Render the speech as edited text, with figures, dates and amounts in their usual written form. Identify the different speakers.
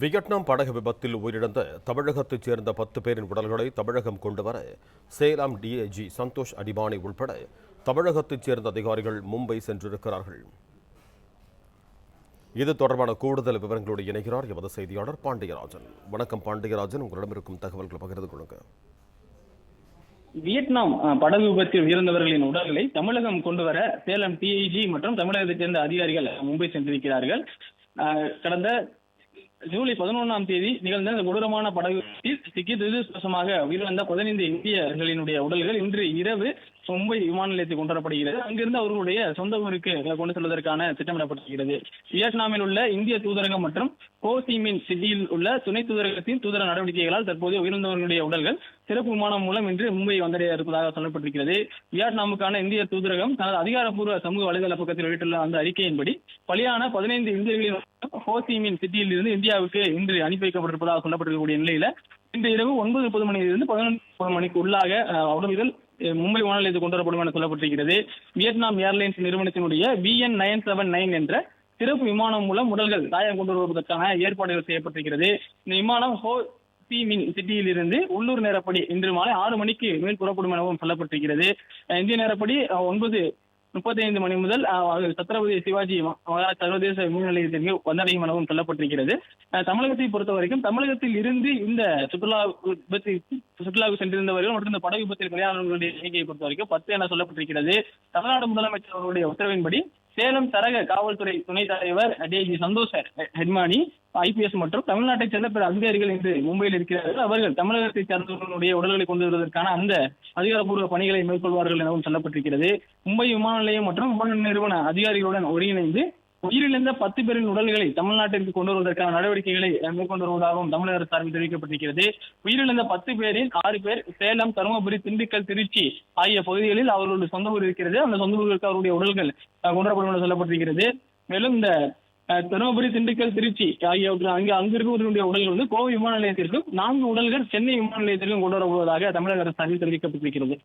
Speaker 1: Vietnam படகு விபத்தில் உயிரிழந்த தமிழகத்தைச் சேர்ந்த 10 பேரின் உடல்களை தமிழகம் கொண்டுவர சேலம் டிஐஜி சந்தோஷ் அடிமானி உள்பட தமிழகத்தைச் சேர்ந்த அதிகாரிகள் மும்பை சென்றிருக்கிறார்கள். இது தொடர்பான கூடுதல் விவரங்களோடு இணைகிறார் எமது செய்தியாளர் பாண்டியராஜன். வணக்கம் பாண்டியராஜன், உங்களிடம் இருக்கும் தகவல்களை பகிர்ந்து கொள்ளுங்க.
Speaker 2: வியட்நாம் படகு விபத்தில் உயிரிழந்தவர்களின் உடல்களை தமிழகம் கொண்டுவர சேலம் டிஐஜி மற்றும் தமிழகத்தைச் சேர்ந்த அதிகாரிகள் மும்பை சென்றிருக்கிறார்கள். கடந்த ஜூலை 11ஆம் தேதி நிகழ்ந்த இந்த கொடூரமான படகு சிக்கி துரதிருஷ்டவசமாக உயிரிழந்த 15 இந்தியர்களினுடைய உடல்கள் இன்று இரவு மும்பை விமான நிலையத்தில் கொண்டு வரப்படுகிறது. அங்கிருந்து அவர்களுடைய சொந்த ஊருக்கு கொண்டு செல்வதற்கான திட்டமிடப்பட்டிருக்கிறது. வியட்நாமில் உள்ள இந்திய தூதரகம் மற்றும் ஹோ சி மின் சிட்டியில் உள்ள துணை தூதரகத்தின் தூதர நடவடிக்கைகளால் தற்போது உயிரிழந்தவர்களுடைய உடல்கள் சிறப்பு விமானம் மூலம் இன்று மும்பை வந்தடைய இருப்பதாக சொல்லப்பட்டிருக்கிறது. வியட்நாமுக்கான இந்திய தூதரகம் தனது அதிகாரப்பூர்வ சமூக வலைதள பக்கத்தில் வெளியிட்டுள்ள அந்த அறிக்கையின்படி பலியான 15 இந்தியர்களின் ஹோ சி மின் சிட்டியில் இருந்து இந்தியாவுக்கு இன்று அனுப்பி வைக்கப்பட்டிருப்பதாக சொல்லப்பட்டிருக்கக்கூடிய நிலையில இன்று இரவு 9:30 மணியிலிருந்து 11:30 மணிக்கு உள்ளாக உடல்கள் மும்பை விமான நிலையத்தில் கொண்டு வரப்படும் என சொல்லப்பட்டிருக்கிறது. வியட்நாம் ஏர்லைன்ஸ் நிறுவனத்தினுடைய VN 979 என்ற சிறப்பு விமானம் மூலம் உடல்கள் தாயம் கொண்டு வருவதற்கான ஏற்பாடுகள் செய்யப்பட்டிருக்கிறது. இந்த விமானம் ஹோ சி மின் சிட்டியில் இருந்து உள்ளூர் நேரப்படி இன்று மாலை 6 மணிக்கு மேல் புறப்படும் எனவும் சொல்லப்பட்டிருக்கிறது. இந்திய நேரப்படி 9:35 மணி முதல் சத்ரபதி சிவாஜி மகாராஜ் சர்வதேச விமான நிலையத்திற்கு வந்தடையும் எனவும் சொல்லப்பட்டிருக்கிறது. தமிழகத்தை பொறுத்த வரைக்கும் தமிழகத்தில் இருந்து இந்த சுற்றுலாவுக்கு சென்றிருந்தவர்கள் மற்றும் இந்த படகு விபத்தில் பலியானவர்களுடைய எண்ணிக்கையை பொறுத்த வரைக்கும் 10 என சொல்லப்பட்டிருக்கிறது. தமிழ்நாடு முதலமைச்சர் அவர்களுடைய உத்தரவின்படி சேலம் சரக காவல்துறை துணைத் தலைவர் டிஐஜி சந்தோஷ் அடிமானி IPS மற்றும் தமிழ்நாட்டைச் சேர்ந்த பிற அதிகாரிகள் இன்று மும்பையில் இருக்கிறார்கள். அவர்கள் தமிழகத்தைச் சேர்ந்தவர்களுடைய உடல்களை கொண்டு வருவதற்கான அந்த அதிகாரப்பூர்வ பணிகளை மேற்கொள்வார்கள் எனவும் சொல்லப்பட்டிருக்கிறது. மும்பை விமான நிலையம் மற்றும் விமான நிறுவன அதிகாரிகளுடன் ஒருங்கிணைந்து உயிரிழந்த 10 பேரின் உடல்களை தமிழ்நாட்டிற்கு கொண்டு வருவதற்கான நடவடிக்கைகளை மேற்கொண்டு வருவதாகவும் தமிழக அரசு சார்பில் தெரிவிக்கப்பட்டிருக்கிறது. உயிரிழந்த 10 பேரில் 6 பேர் சேலம், தருமபுரி, திண்டுக்கல், திருச்சி ஆகிய பகுதிகளில் அவர்களுடைய சொந்த ஊர் இருக்கிறது. அந்த சொந்த ஊருக்கு அவருடைய உடல்கள் கொண்டு வரப்படும் என சொல்லப்பட்டிருக்கிறது. மேலும் இந்த தருமபுரி, திண்டுக்கல், திருச்சி ஆகியவற்றை அங்கிருக்கக்கூடிய உடல்கள் கோவை விமான நிலையத்திற்கும் 4 உடல்கள் சென்னை விமான நிலையத்திற்கும் கொண்டு வரப்படுவதாக தமிழக அரசு சார்பில் தெரிவிக்கப்பட்டிருக்கிறது.